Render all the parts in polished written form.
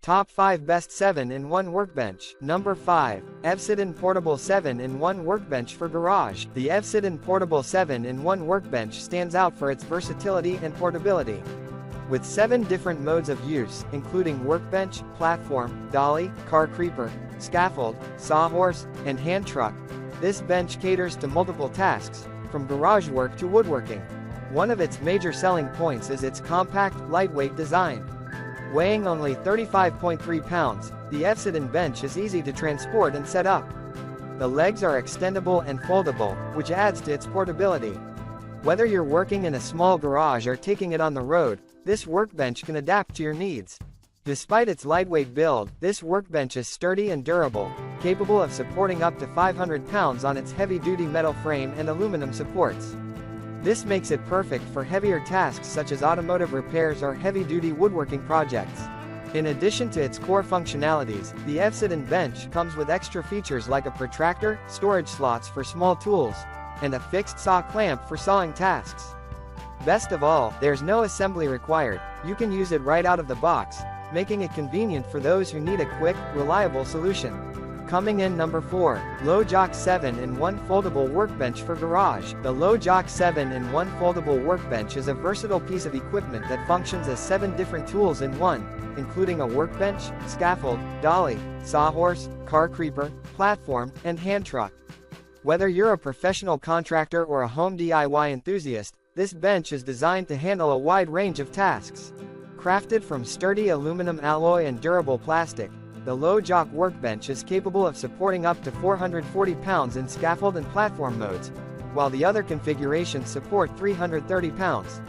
Top 5 Best 7-in-1 Workbench. Number 5. Evcitn Portable 7-in-1 Workbench for Garage. The Evcitn Portable 7-in-1 Workbench stands out for its versatility and portability. With 7 different modes of use, including workbench, platform, dolly, car creeper, scaffold, sawhorse, and hand truck, this bench caters to multiple tasks, from garage work to woodworking. One of its major selling points is its compact, lightweight design. Weighing only 35.3 pounds, the Evcitn bench is easy to transport and set up. The legs are extendable and foldable, which adds to its portability. Whether you're working in a small garage or taking it on the road, this workbench can adapt to your needs. Despite its lightweight build, this workbench is sturdy and durable, capable of supporting up to 500 pounds on its heavy-duty metal frame and aluminum supports. This makes it perfect for heavier tasks such as automotive repairs or heavy-duty woodworking projects. In addition to its core functionalities, the Evcitn bench comes with extra features like a protractor, storage slots for small tools, and a fixed saw clamp for sawing tasks. Best of all, there's no assembly required. You can use it right out of the box, making it convenient for those who need a quick, reliable solution. Coming in number 4. LoJok 7-in-1 Foldable Workbench for Garage. The LoJok 7-in-1 Foldable Workbench is a versatile piece of equipment that functions as 7 different tools in one, including a workbench, scaffold, dolly, sawhorse, car creeper, platform, and hand truck. Whether you're a professional contractor or a home DIY enthusiast, this bench is designed to handle a wide range of tasks. Crafted from sturdy aluminum alloy and durable plastic, the LoJok workbench is capable of supporting up to 440 pounds in scaffold and platform modes, while the other configurations support 330 pounds.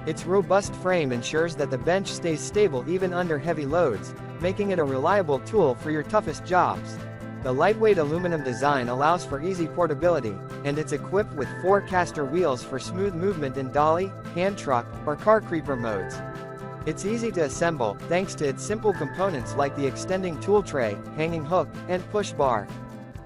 Its robust frame ensures that the bench stays stable even under heavy loads, making it a reliable tool for your toughest jobs. The lightweight aluminum design allows for easy portability, and it's equipped with 4 caster wheels for smooth movement in dolly, hand truck, or car creeper modes. It's easy to assemble, thanks to its simple components like the extending tool tray, hanging hook, and push bar.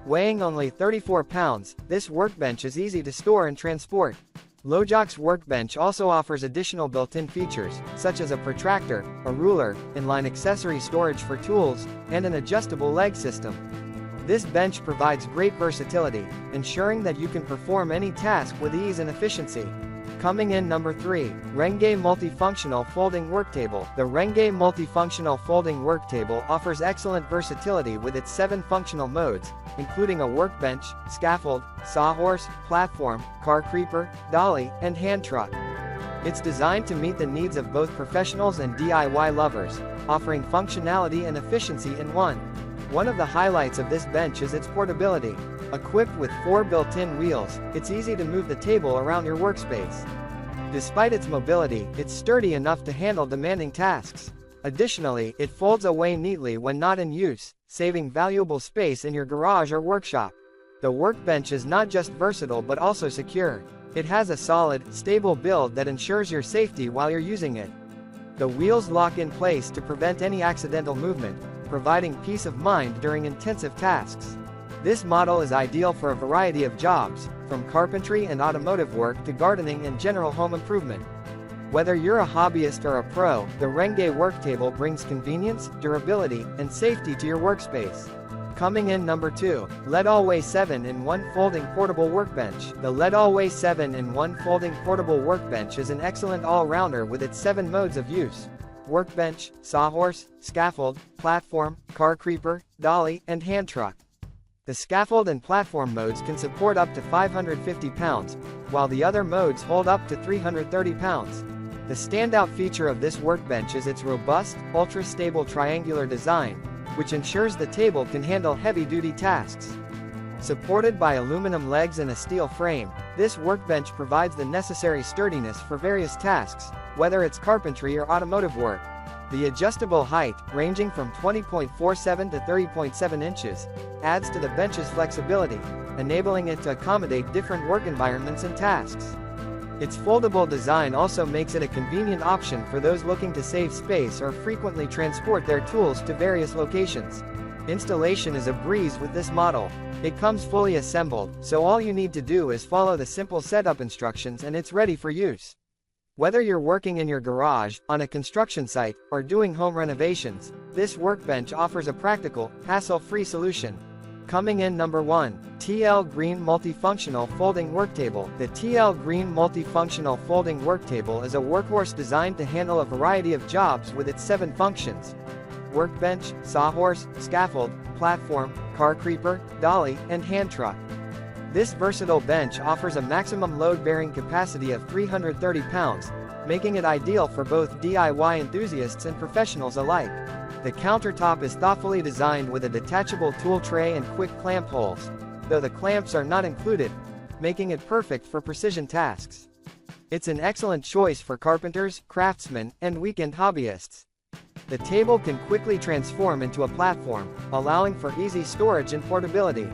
Weighing only 34 pounds, this workbench is easy to store and transport. LoJok's workbench also offers additional built-in features, such as a protractor, a ruler, inline accessory storage for tools, and an adjustable leg system. This bench provides great versatility, ensuring that you can perform any task with ease and efficiency. Coming in number 3. Rengue Multifunctional Folding Worktable. The Rengue Multifunctional Folding Worktable offers excellent versatility with its 7 functional modes, including a workbench, scaffold, sawhorse, platform, car creeper, dolly, and hand truck. It's designed to meet the needs of both professionals and DIY lovers, offering functionality and efficiency in one. One of the highlights of this bench is its portability. Equipped with 4 built-in wheels, it's easy to move the table around your workspace. Despite its mobility, it's sturdy enough to handle demanding tasks. Additionally, it folds away neatly when not in use, saving valuable space in your garage or workshop. The workbench is not just versatile but also secure. It has a solid, stable build that ensures your safety while you're using it. The wheels lock in place to prevent any accidental movement, providing peace of mind during intensive tasks. This model is ideal for a variety of jobs, from carpentry and automotive work to gardening and general home improvement. Whether you're a hobbyist or a pro, the Rengue Worktable brings convenience, durability, and safety to your workspace. Coming in number 2. Leadallway 7-in-1 Folding Portable Workbench. The Leadallway 7-in-1 Folding Portable Workbench is an excellent all-rounder with its 7 modes of use: workbench, sawhorse, scaffold, platform, car creeper, dolly, and hand truck. The scaffold and platform modes can support up to 550 pounds, while the other modes hold up to 330 pounds. The standout feature of this workbench is its robust, ultra-stable triangular design, which ensures the table can handle heavy-duty tasks. Supported by aluminum legs and a steel frame, this workbench provides the necessary sturdiness for various tasks, whether it's carpentry or automotive work. The adjustable height, ranging from 20.47 to 30.7 inches, adds to the bench's flexibility, enabling it to accommodate different work environments and tasks. Its foldable design also makes it a convenient option for those looking to save space or frequently transport their tools to various locations. Installation is a breeze with this model. It comes fully assembled, so all you need to do is follow the simple setup instructions and it's ready for use. Whether you're working in your garage, on a construction site, or doing home renovations, this workbench offers a practical, hassle-free solution. Coming in number 1, TL Green Multifunctional Folding Worktable. The TL Green Multifunctional Folding Worktable is a workhorse designed to handle a variety of jobs with its 7 functions: workbench, sawhorse, scaffold, platform, car creeper, dolly, and hand truck. This versatile bench offers a maximum load-bearing capacity of 330 pounds, making it ideal for both DIY enthusiasts and professionals alike. The countertop is thoughtfully designed with a detachable tool tray and quick clamp holes, though the clamps are not included, making it perfect for precision tasks. It's an excellent choice for carpenters, craftsmen, and weekend hobbyists. The table can quickly transform into a platform, allowing for easy storage and portability.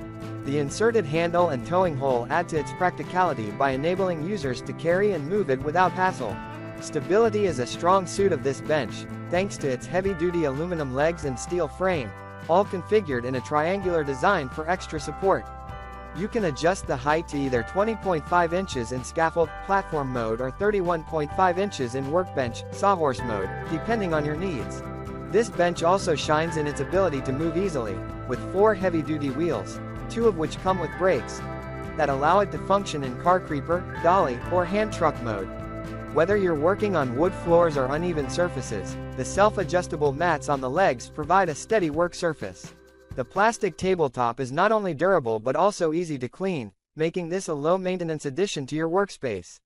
The inserted handle and towing hole add to its practicality by enabling users to carry and move it without hassle. Stability is a strong suit of this bench, thanks to its heavy-duty aluminum legs and steel frame, all configured in a triangular design for extra support. You can adjust the height to either 20.5 inches in scaffold, platform mode or 31.5 inches in workbench, sawhorse mode, depending on your needs. This bench also shines in its ability to move easily, with 4 heavy-duty wheels, 2 of which come with brakes, that allow it to function in car creeper, dolly, or hand truck mode. Whether you're working on wood floors or uneven surfaces, the self-adjustable mats on the legs provide a steady work surface. The plastic tabletop is not only durable but also easy to clean, making this a low-maintenance addition to your workspace.